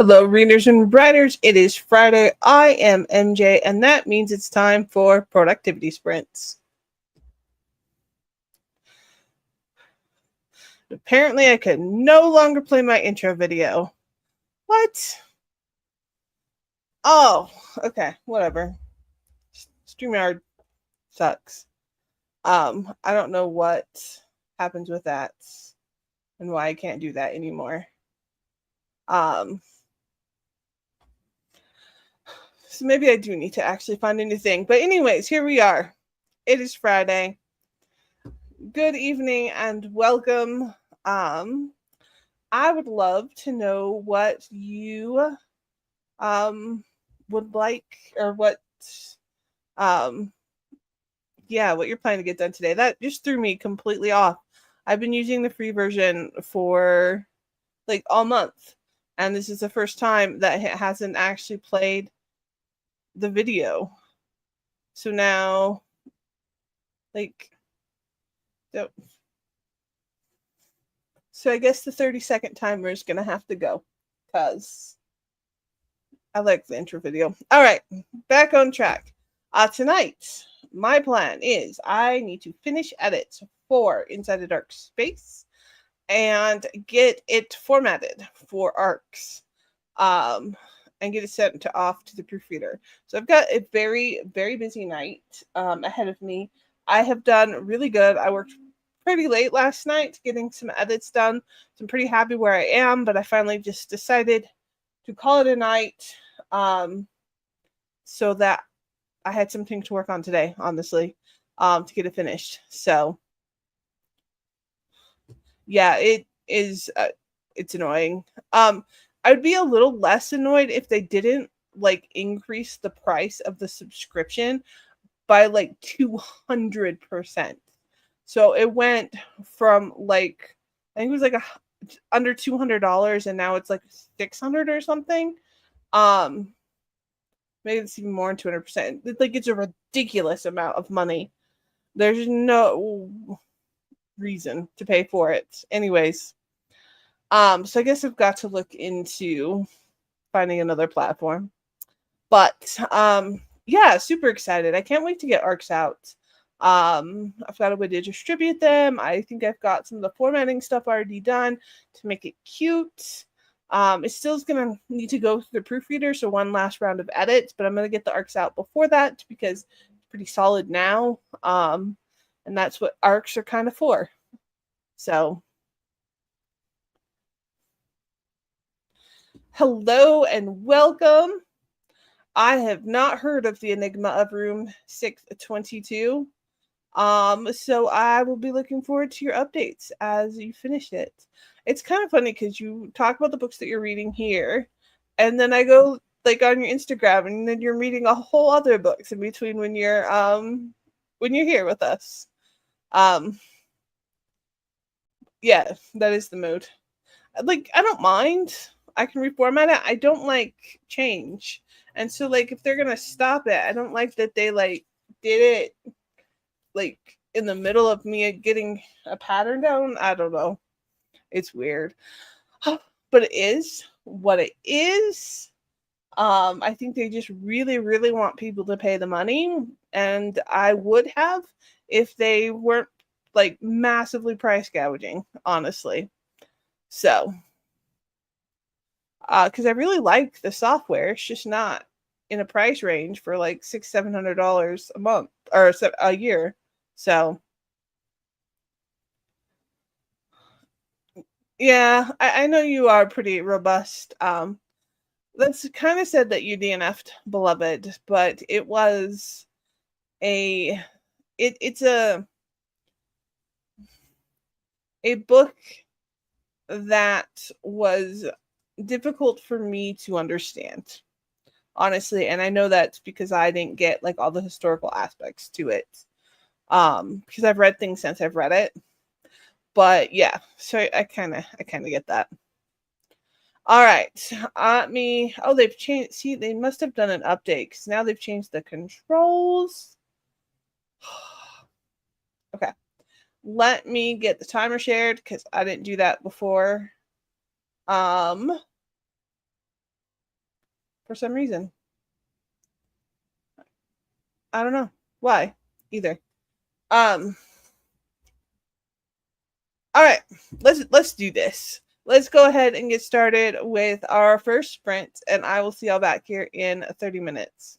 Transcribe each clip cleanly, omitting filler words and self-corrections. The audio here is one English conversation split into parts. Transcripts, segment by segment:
Hello, readers and writers. It is Friday. I am MJ, and that means it's time for productivity sprints. Apparently, I can no longer play my intro video. What? Oh, okay, whatever. StreamYard sucks. I don't know what happens with that and why I can't do that anymore. So maybe I do need to actually find a new thing. But anyways, here we are. It is Friday. Good evening and welcome. I would love to know what you would like, or what what you're planning to get done today. That just threw me completely off. I've been using the free version for like all month, and this is the first time that it hasn't actually played the video. So now, like, so I guess the 30-second timer is gonna have to go, because I like the intro video. All right, back on track. Tonight, my plan is I need to finish edits for Inside a Dark Space and get it formatted for ARCs, and get it sent off to the proofreader. So I've got a very, very busy night ahead of me. I have done really good. I worked pretty late last night getting some edits done. So I'm pretty happy where I am, but I finally just decided to call it a night, so that I had something to work on today, honestly, to get it finished. So yeah, it is. It's annoying. I'd be a little less annoyed if they didn't like increase the price of the subscription by like 200%. So it went from like, I think it was like under $200, and now it's like 600 or something. Maybe it's even more than 200%. Like, it's a ridiculous amount of money. There's no reason to pay for it. Anyways, so I guess I've got to look into finding another platform. But yeah, super excited. I can't wait to get ARCs out. I've got a way to distribute them. I think I've got some of the formatting stuff already done to make it cute. It still is going to need to go through the proofreader, so one last round of edits, but I'm going to get the ARCs out before that because it's pretty solid now. And that's what ARCs are kind of for. So, hello and welcome. I have not heard of the Enigma of Room 622. So I will be looking forward to your updates as you finish it. It's kind of funny because you talk about the books that you're reading here, and then I go like on your Instagram, and then you're reading a whole other books in between when you're here with us. Yeah, that is the mood. Like, I don't mind. I can reformat it. I don't like change. And so like if they're gonna stop it, I don't like that they like did it like in the middle of me getting a pattern down. I don't know. It's weird. But it is what it is. I think they just really, really want people to pay the money. And I would have if they weren't like massively price gouging, honestly. So, because I really like the software, it's just not in a price range for like $600-700 a month or a year. So, yeah, I know you are pretty robust. That's kind of said that you DNF'd Beloved, but it was it's a book that was difficult for me to understand, honestly, and I know that's because I didn't get like all the historical aspects to it. Because I've read things since I've read it. But yeah, so I kind of get that. All right, they've changed. See, they must have done an update because now they've changed the controls. Okay, let me get the timer shared because I didn't do that before. for some reason. I don't know why either. All right, let's do this. Let's go ahead and get started with our first sprint, and I will see y'all back here in 30 minutes.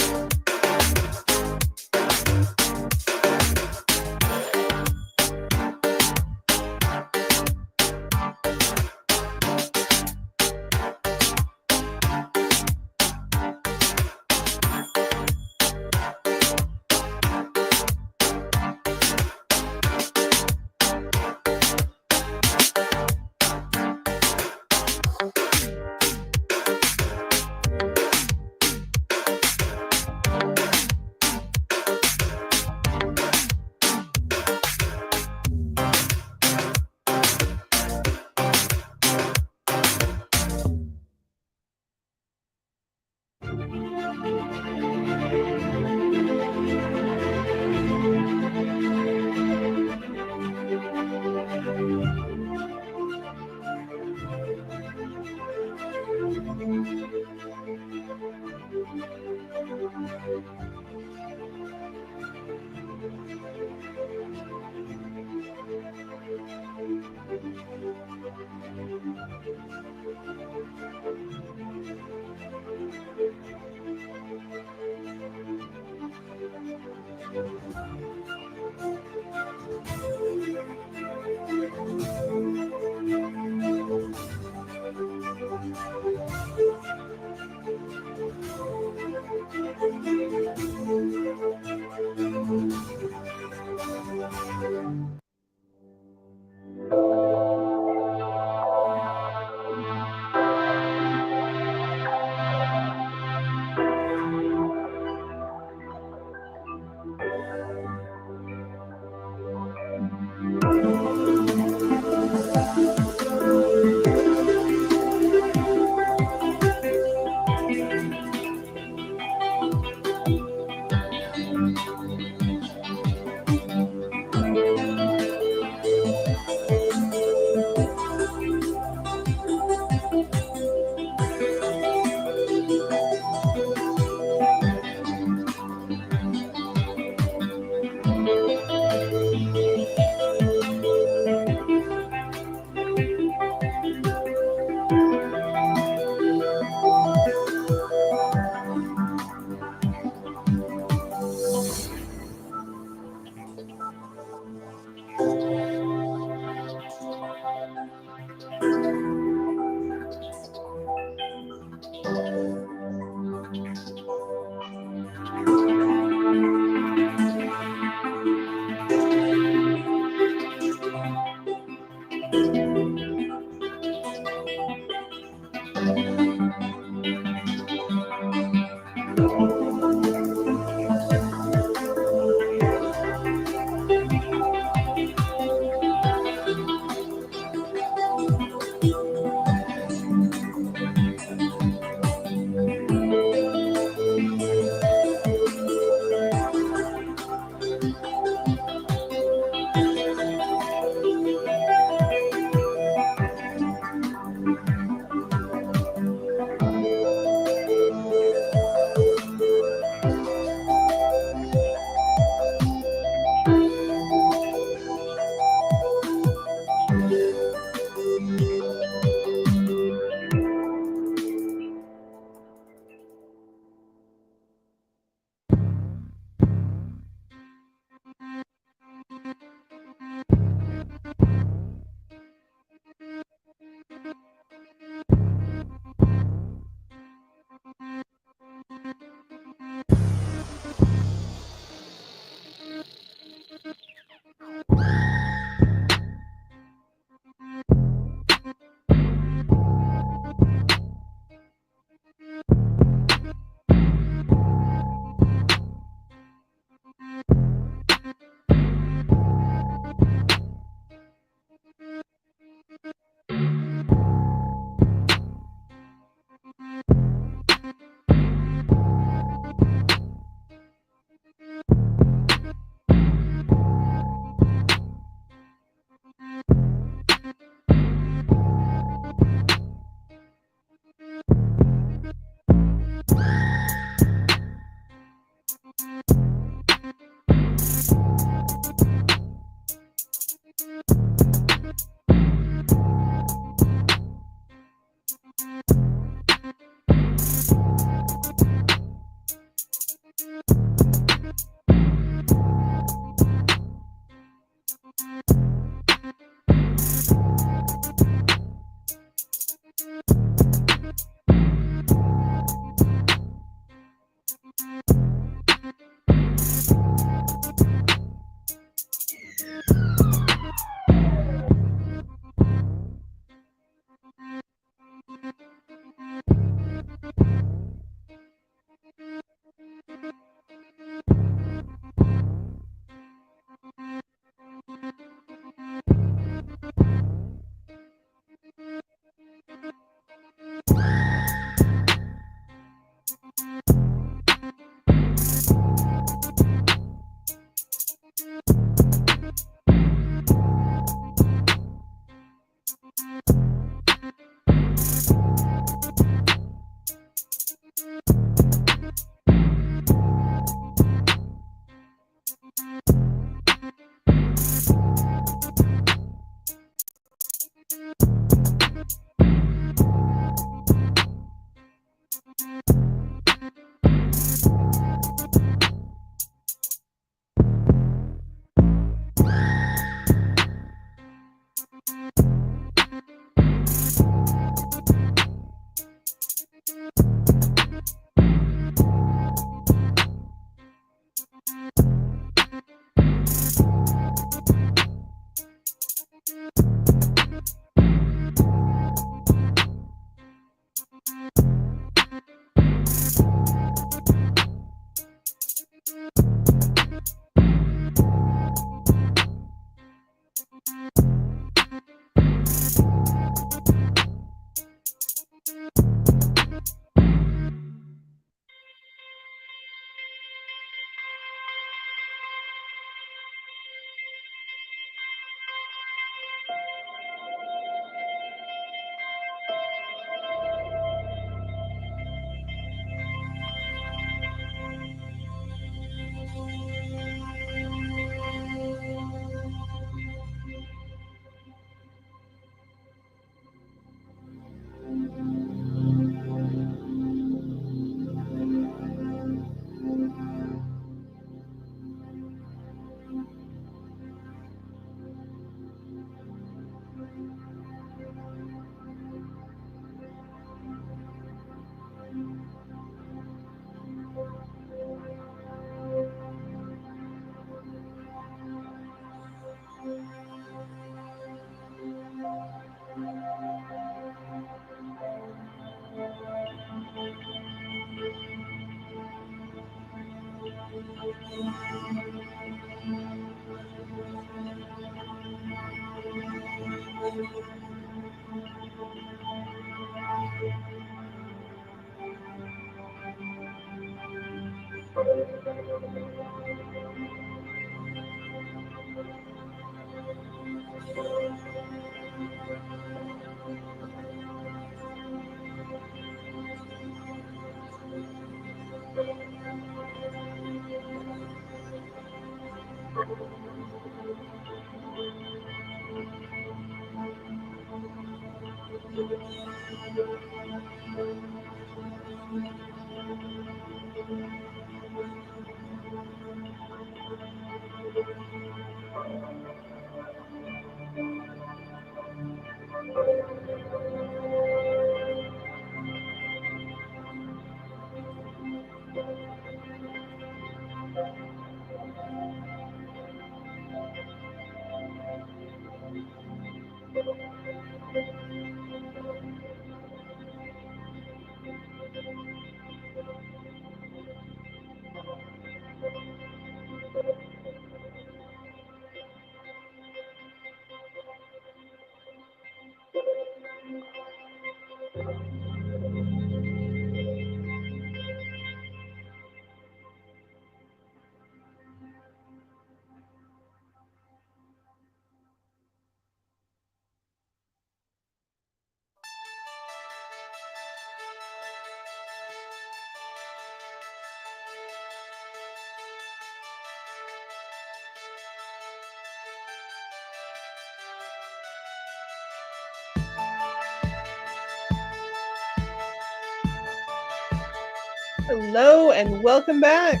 Hello and welcome back.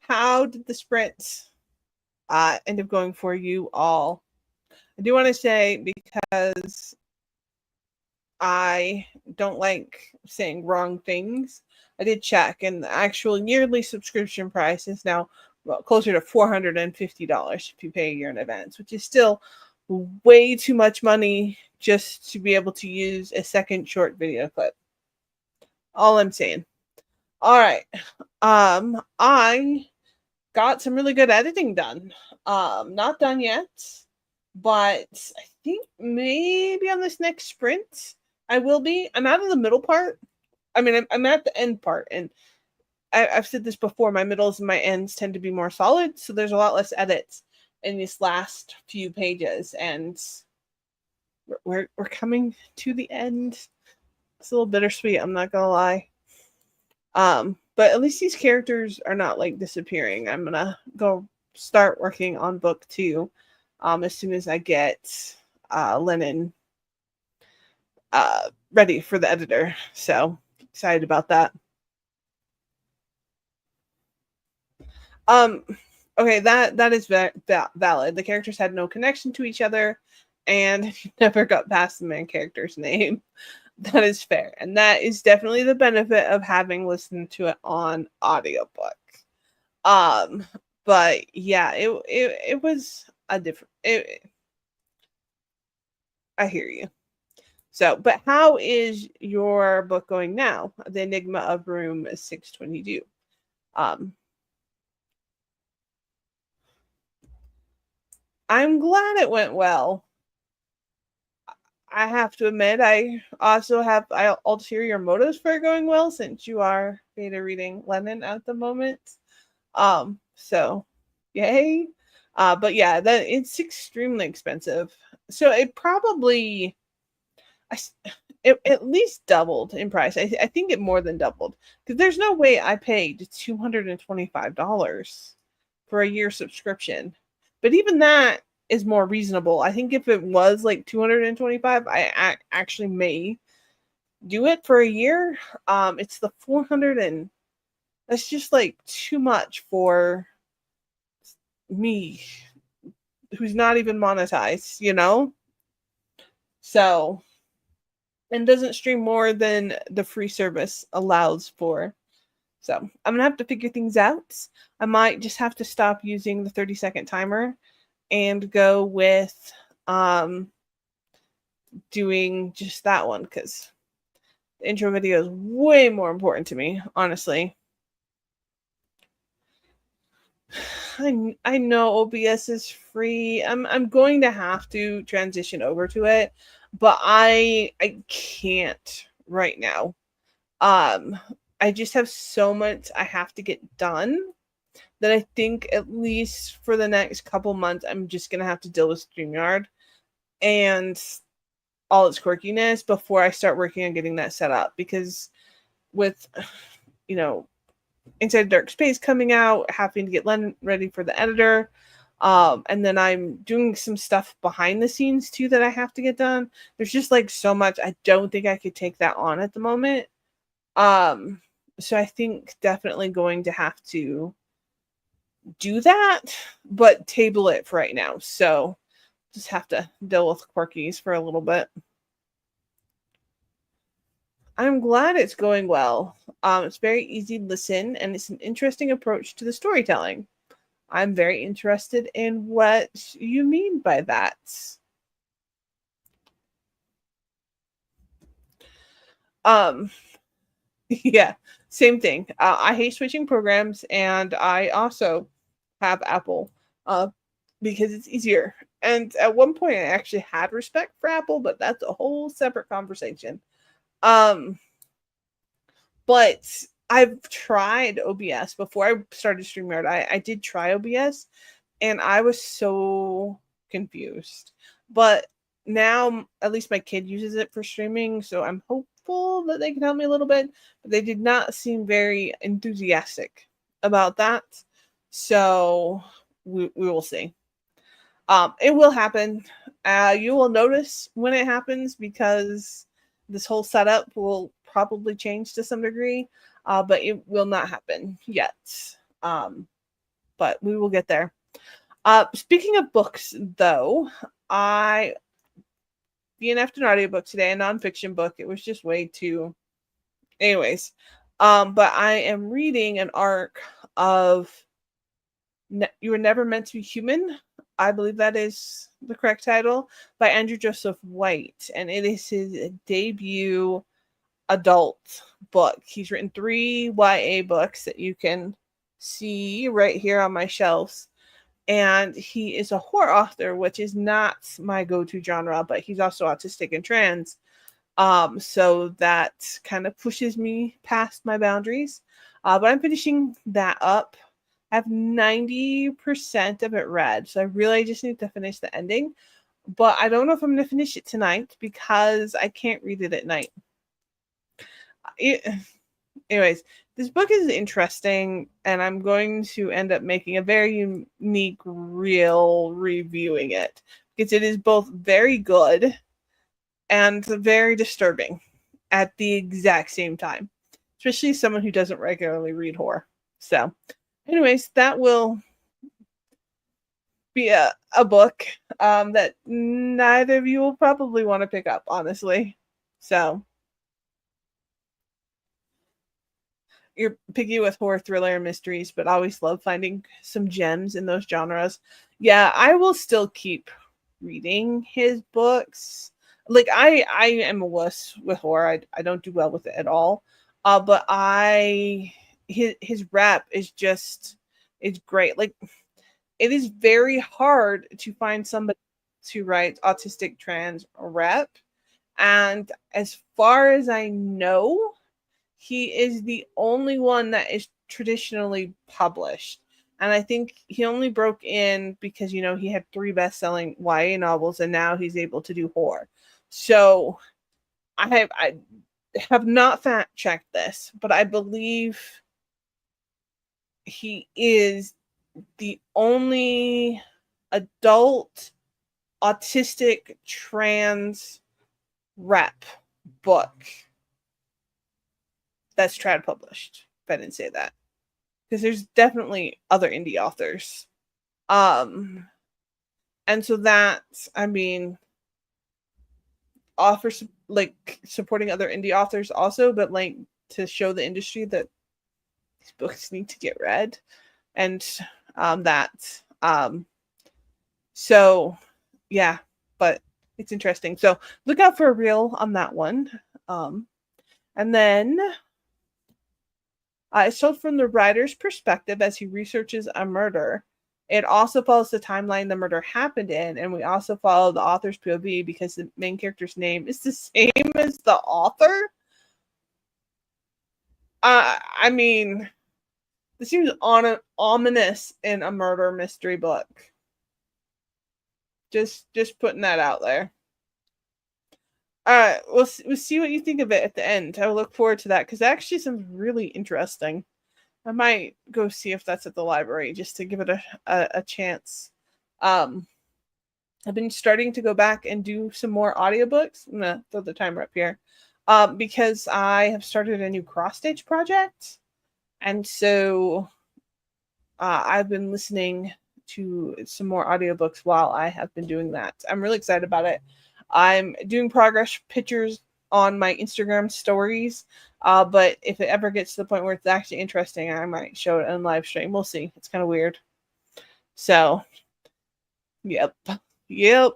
How did the sprint end up going for you all? I do want to say, because I don't like saying wrong things, I did check, and the actual yearly subscription price is now closer to $450 if you pay a year in advance, which is still way too much money just to be able to use a second short video clip. All I'm saying. All right. I got some really good editing done. Not done yet, but I think maybe on this next sprint I will be. I'm out of the middle part. I mean, I'm at the end part, and I've said this before. My middles and my ends tend to be more solid, so there's a lot less edits in these last few pages, and we're coming to the end. It's a little bittersweet, I'm not gonna lie. But at least these characters are not like disappearing. I'm gonna go start working on book 2 as soon as I get Lennon ready for the editor. So excited about that. Okay, that is valid. The characters had no connection to each other, and you never got past the main character's name. That is fair, and that is definitely the benefit of having listened to it on audiobook. But yeah, it was a different. I hear you. So, but how is your book going now? The Enigma of Room 622. I'm glad it went well. I have to admit, I also have ulterior motives for it going well, since you are beta reading Lennon at the moment. So yay. But yeah, that it's extremely expensive. So it probably it at least doubled in price. I think it more than doubled, because there's no way I paid $225 for a year subscription. But even that is more reasonable. I think if it was like 225, I actually may do it for a year. It's the 400, and that's just like too much for me, who's not even monetized, you know? So, and doesn't stream more than the free service allows for. So, I'm gonna have to figure things out. I might just have to stop using the 30-second timer and go with doing just that one, because the intro video is way more important to me, honestly. I know OBS is free. I'm going to have to transition over to it, but I can't right now. I just have so much I have to get done that I think at least for the next couple months I'm just gonna have to deal with StreamYard and all its quirkiness before I start working on getting that set up, because with Inside Dark Space coming out, having to get Len ready for the editor, and then I'm doing some stuff behind the scenes too that I have to get done. There's just like so much. I don't think I could take that on at the moment. So I think definitely going to have to do that, but table it for right now. So just have to deal with quirkies for a little bit. I'm glad it's going well. It's very easy to listen, and it's an interesting approach to the storytelling. I'm very interested in what you mean by that. Yeah, same thing. I hate switching programs, and I also have Apple because it's easier. And at one point, I actually had respect for Apple, but that's a whole separate conversation. But I've tried OBS before I started StreamYard. I did try OBS, and I was so confused. But now, at least my kid uses it for streaming, so I'm hopeful that they can help me a little bit. But they did not seem very enthusiastic about that. So we will see. It will happen. You will notice when it happens, because this whole setup will probably change to some degree, but it will not happen yet. But we will get there. Speaking of books, though, I DNF'd an audiobook today, a nonfiction book. It was just way too. Anyways, but I am reading an arc of You Were Never Meant to Be Human. I believe that is the correct title, by Andrew Joseph White, and it is his debut adult book. He's written 3 YA books that you can see right here on my shelves. And he is a horror author, which is not my go-to genre, but he's also autistic and trans. So that kind of pushes me past my boundaries. But I'm finishing that up. I have 90% of it read, so I really just need to finish the ending. But I don't know if I'm going to finish it tonight because I can't read it at night. Anyways, this book is interesting, and I'm going to end up making a very unique reel reviewing it, because it is both very good and very disturbing at the exact same time, especially someone who doesn't regularly read horror. So anyways, that will be a book that neither of you will probably want to pick up, honestly. So you're picky with horror, thriller, and mysteries, but always love finding some gems in those genres. Yeah, I will still keep reading his books. Like, I am a wuss with horror. I don't do well with it at all. But his rep is just, it's great. Like, it is very hard to find somebody to write autistic trans rep. And as far as I know, he is the only one that is traditionally published. And I think he only broke in because, he had 3 best-selling YA novels, and now he's able to do horror. So I have not fact-checked this, but I believe he is the only adult autistic trans rep book that's trad published, if I didn't say that. Because there's definitely other indie authors. And so that, offers, like, supporting other indie authors also, but, like, to show the industry that these books need to get read. And so yeah, but it's interesting. So look out for a reel on that one. And then it's told from the writer's perspective as he researches a murder. It also follows the timeline the murder happened in, and we also follow the author's POV because the main character's name is the same as the author. This seems ominous in a murder mystery book. Just putting that out there. All right, we'll see what you think of it at the end. I will look forward to that because it actually sounds really interesting. I might go see if that's at the library just to give it a chance. I've been starting to go back and do some more audiobooks. I'm gonna throw the timer up here because I have started a new cross stitch project, and so I've been listening to some more audiobooks while I have been doing that. I'm really excited about it. I'm doing progress pictures on my Instagram stories, but if it ever gets to the point where it's actually interesting, I might show it on live stream. We'll see. It's kind of weird. So, yep. Yeah,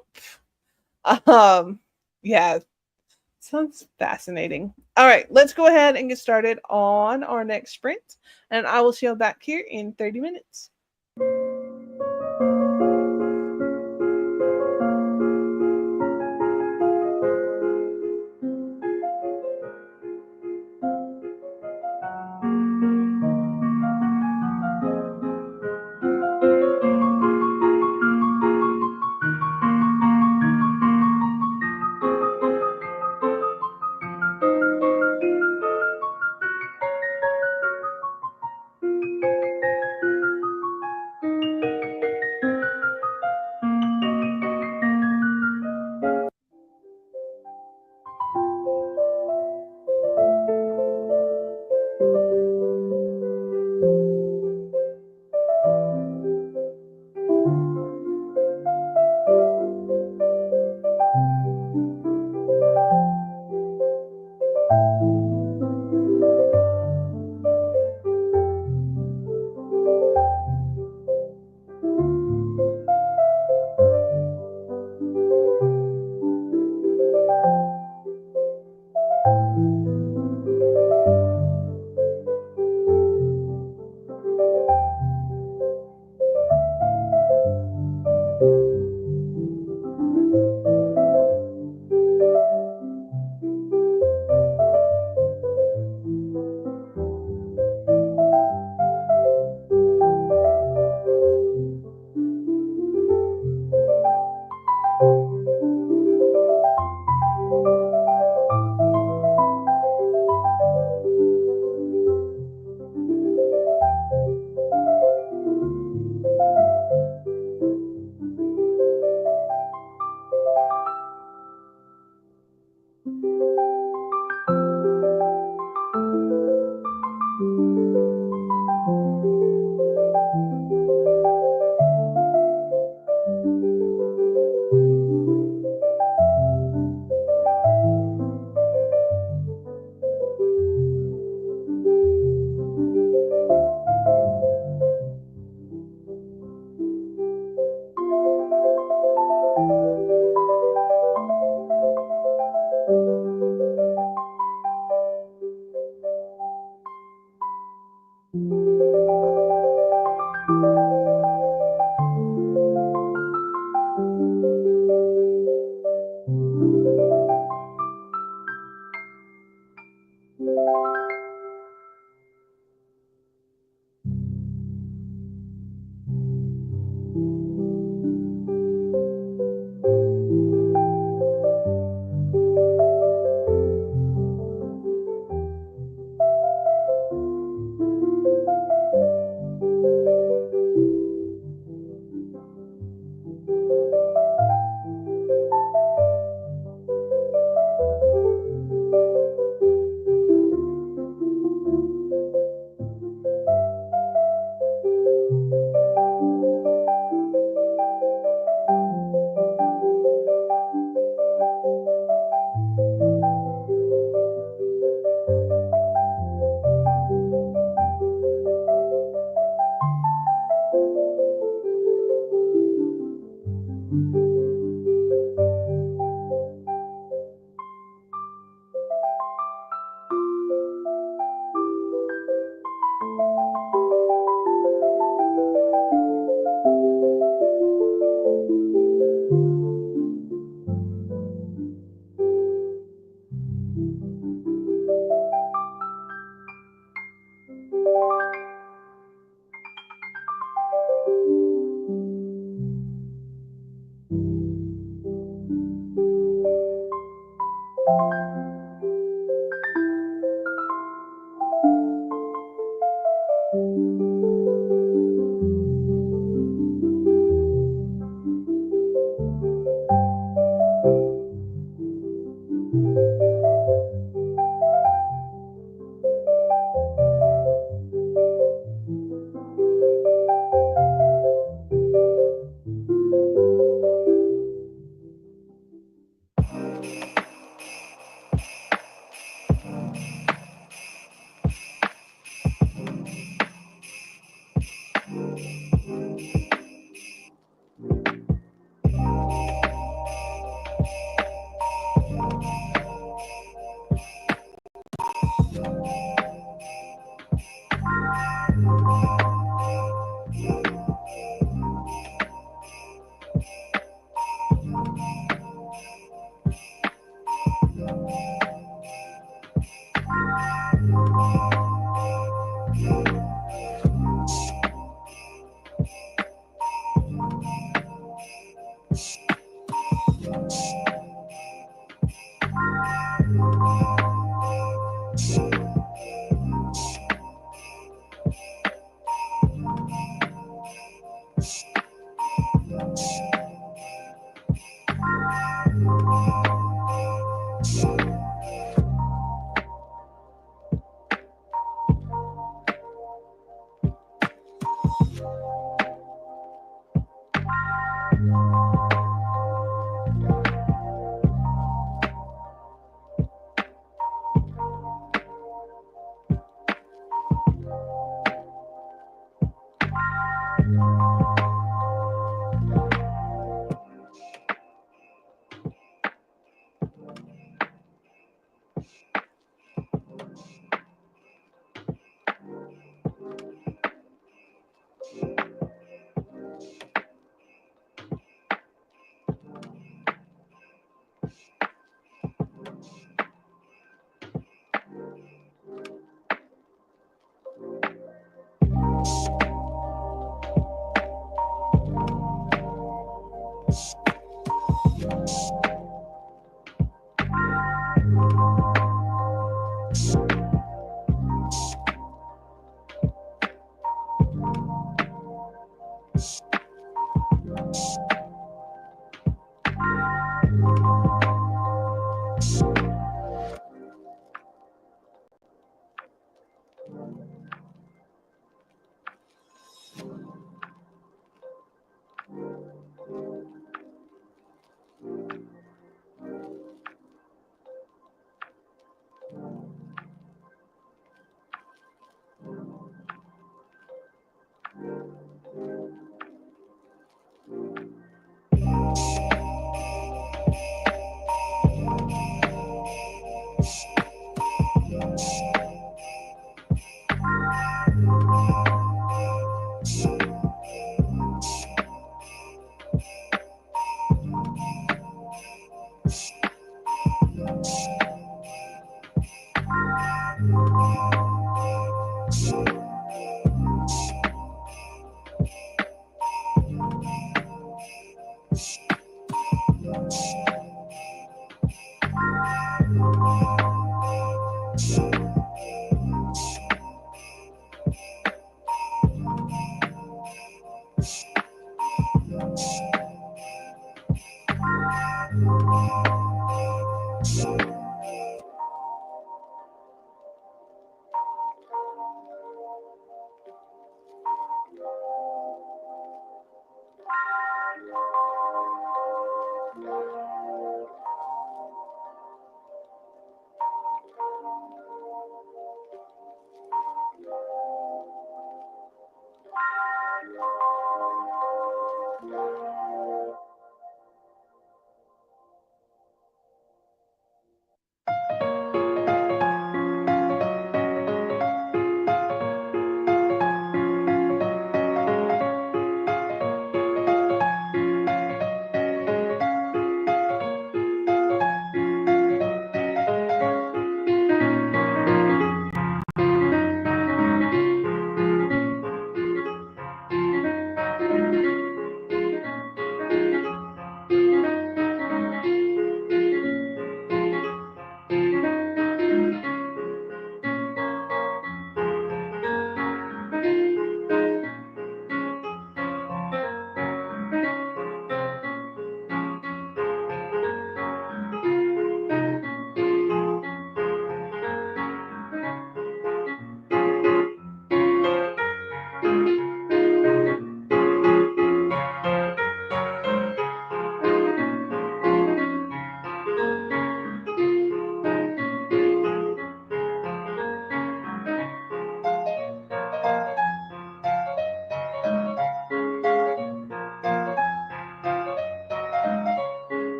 sounds fascinating. All right, let's go ahead and get started on our next sprint, and I will see you back here in 30 minutes.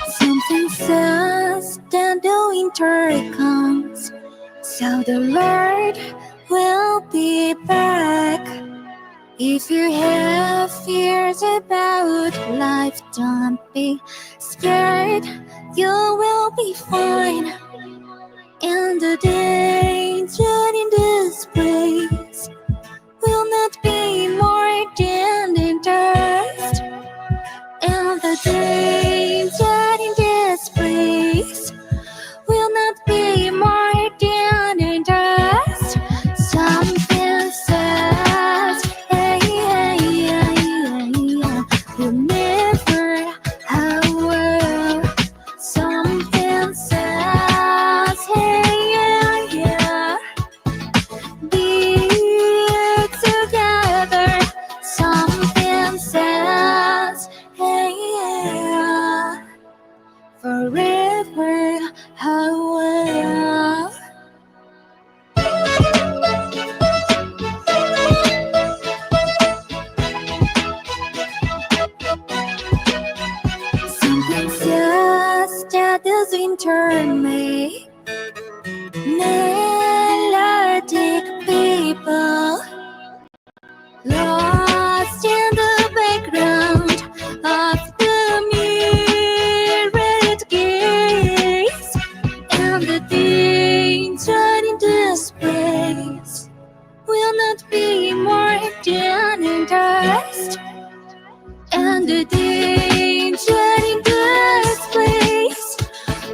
Something says that the winter comes, so the Lord will be back. If you have fears about life, don't be scared, you will be fine. And the danger in this place will not be more than the dust. And the danger in this place will not be more than the dust. Something says, hey, hey, hey, hey, you never have. Something says, hey, yeah, yeah, be together. Something says, hey, yeah, forever, how. Something says that this winter may melodic people lost in the background of the mirrored gaze. And the danger in this place will not be more than dust. And the danger in this place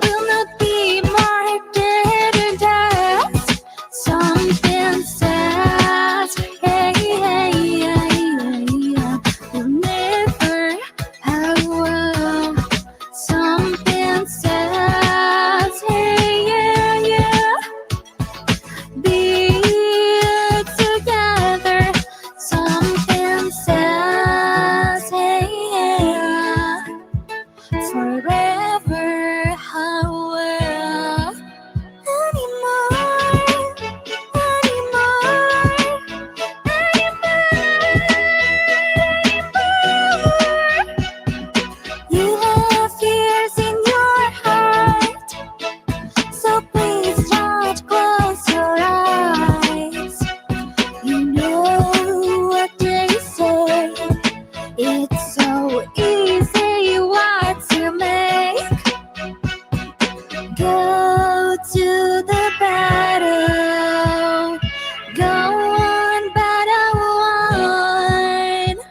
will not be more than dust. Something says, hey, hey, hey, hey, you'll never have. Something says, hey, yeah, yeah, be together. Something says, hey, yeah, forever, how. Anymore, you have fears in your heart, so please don't close your eyes. You know what they say, it's so easy what to make. Go to the battle, go on battle one.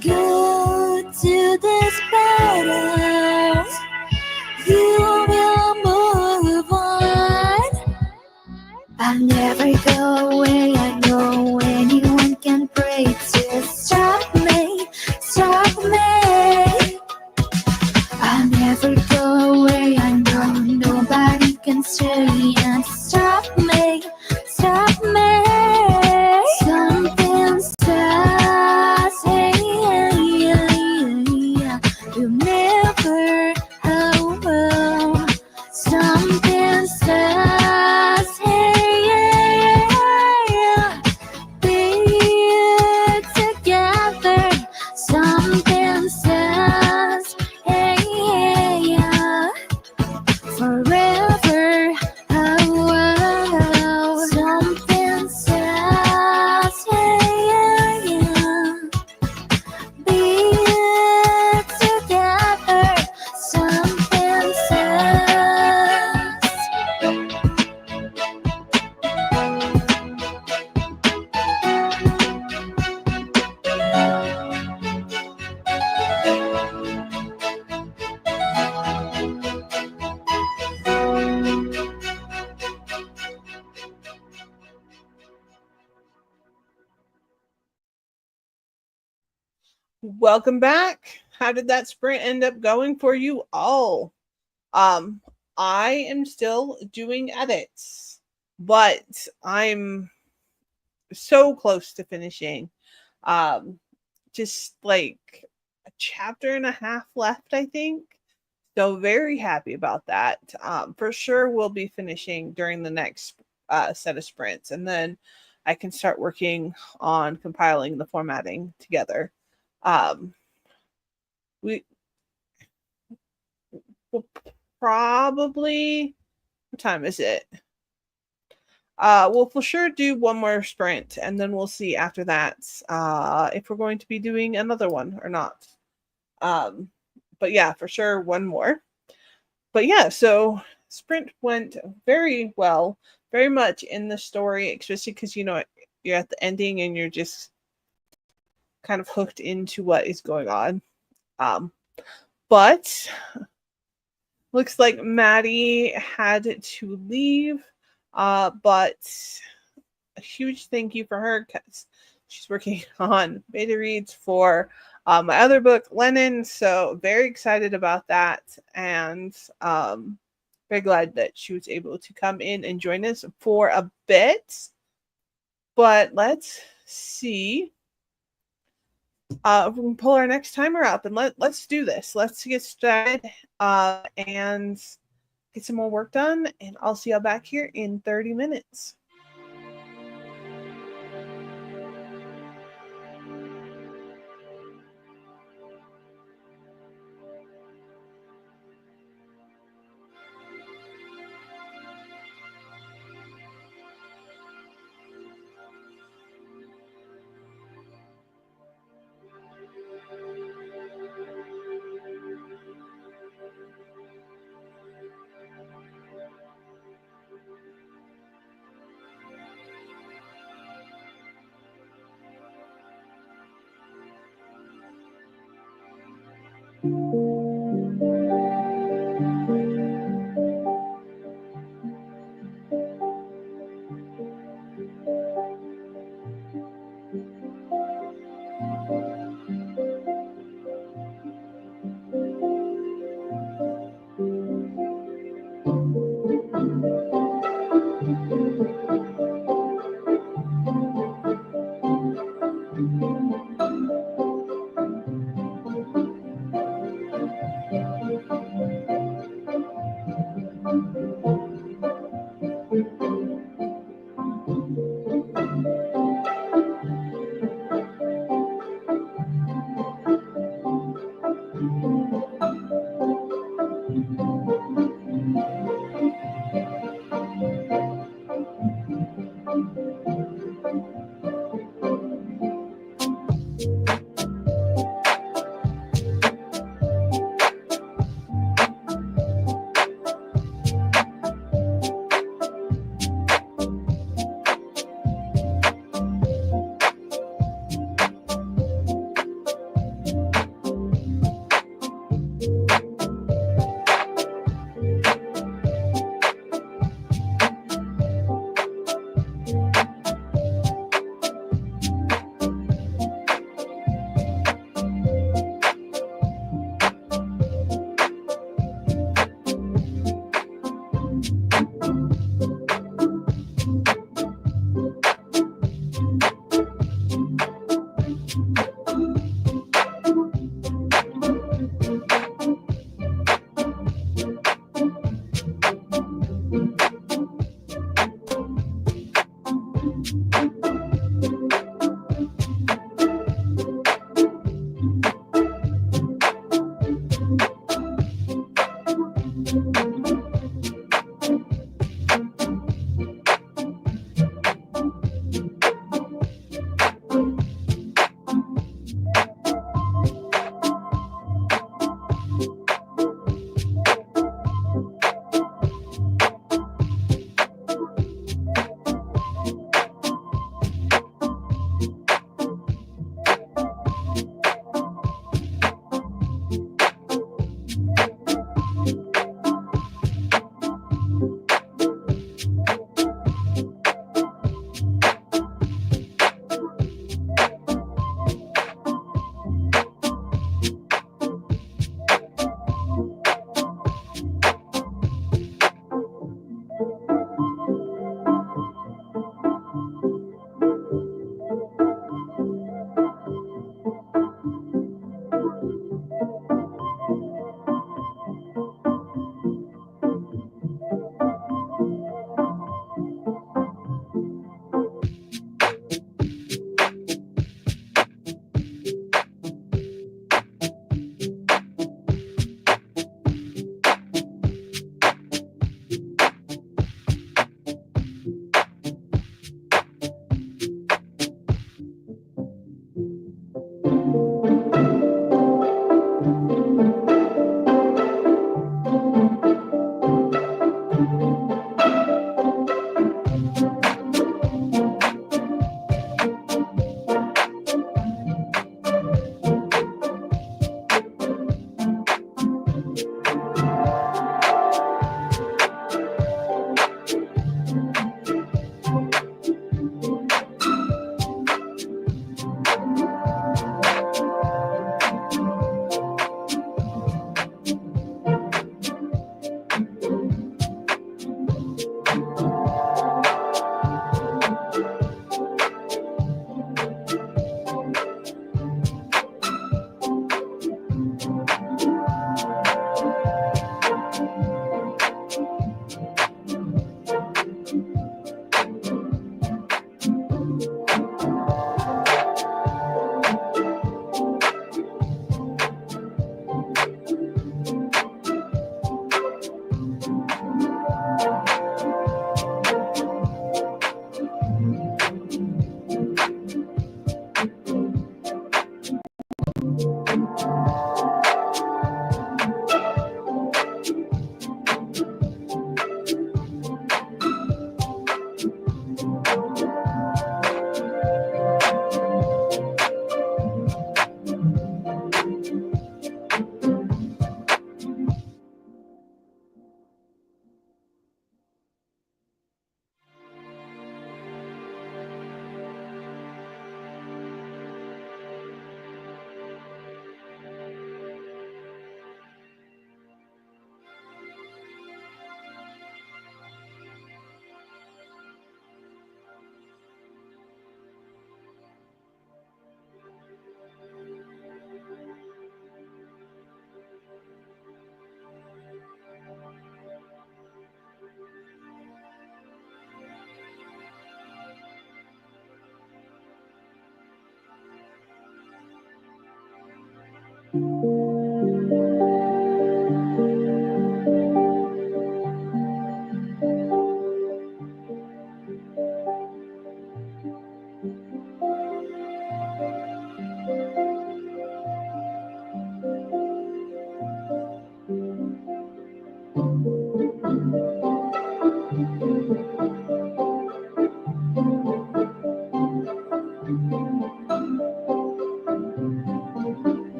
Go to this battle, you will move on. I'll never go away, I know anyone can pray to stop me, stop me. I'll never go away, I know Welcome back. How did that sprint end up going for you all? Um, I am still doing edits, but I'm so close to finishing. Um, just like a chapter and a half left, I think. So very happy about that. For sure, we'll be finishing during the next set of sprints, and then I can start working on compiling the formatting together. Um, we will probably, what time is it? We'll for sure do one more sprint, and then we'll see after that if we're going to be doing another one or not. Um, but yeah, for sure, one more. But yeah, so sprint went very well, very much in the story, especially because you're at the ending and you're just kind of hooked into what is going on. But looks like Maddie had to leave. But a huge thank you for her because she's working on beta reads for my other book, Lennon. So very excited about that, and very glad that she was able to come in and join us for a bit. But let's see. We can pull our next timer up and let's do this. Let's get started and get some more work done. And I'll see y'all back here in 30 minutes.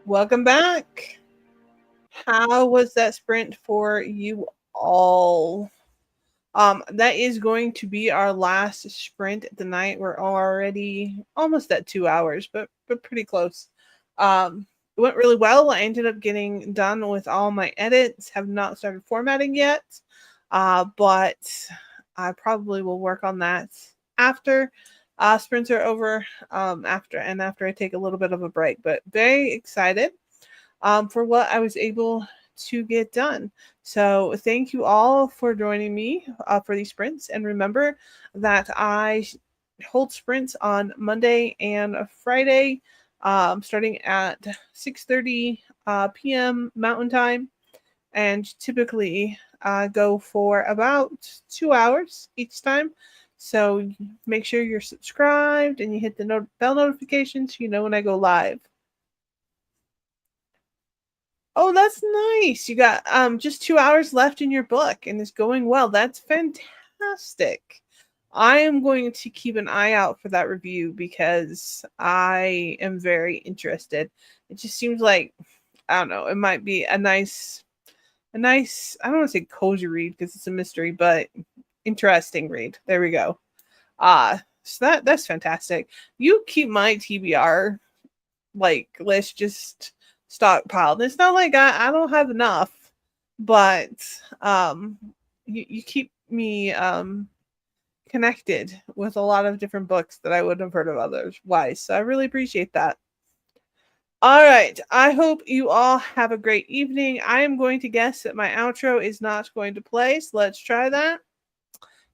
Welcome back. How was that sprint for you all? That is going to be our last sprint at the night. We're already almost at 2 hours, but pretty close. It went really well. I ended up getting done with all my edits. Have not started formatting yet, but I probably will work on that after sprints are over. After I take a little bit of a break, but very excited for what I was able to get done. So thank you all for joining me for these sprints. And remember that I hold sprints on Monday and Friday, starting at 6:30 p.m. Mountain Time, and typically go for about 2 hours each time. So make sure you're subscribed and you hit the bell notification so you know when I go live. Oh, that's nice. You got just 2 hours left in your book and it's going well. That's fantastic. I am going to keep an eye out for that review because I am very interested. It just seems like, I don't know, it might be a nice, I don't want to say cozy read because it's a mystery, but interesting read. There we go. So that's fantastic. You keep my TBR list just stockpiled. It's not like I don't have enough, but you keep me connected with a lot of different books that I wouldn't have heard of otherwise. So I really appreciate that. All right. I hope you all have a great evening. I am going to guess that my outro is not going to play. So let's try that.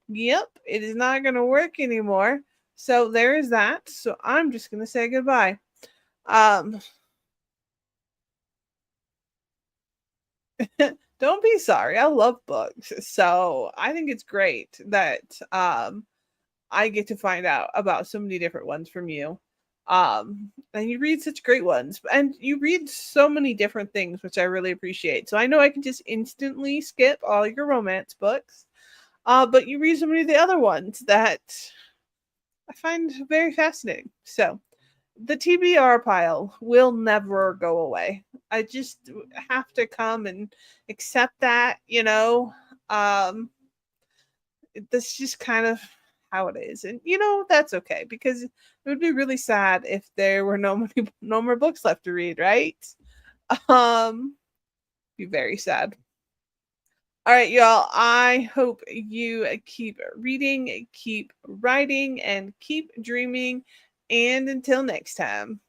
Yep, it is not going to work anymore. So there is that. So I'm just going to say goodbye. Don't be sorry. I love books. So I think it's great that I get to find out about so many different ones from you. And you read such great ones. And you read so many different things, which I really appreciate. So I know I can just instantly skip all your romance books. But you read so many of the other ones that I find very fascinating. So the TBR pile will never go away. I just have to come and accept that, that's just kind of how it is. And that's okay because it would be really sad if there were no more books left to read, right? Be very sad. All right, y'all. I hope you keep reading, keep writing, and keep dreaming. And until next time.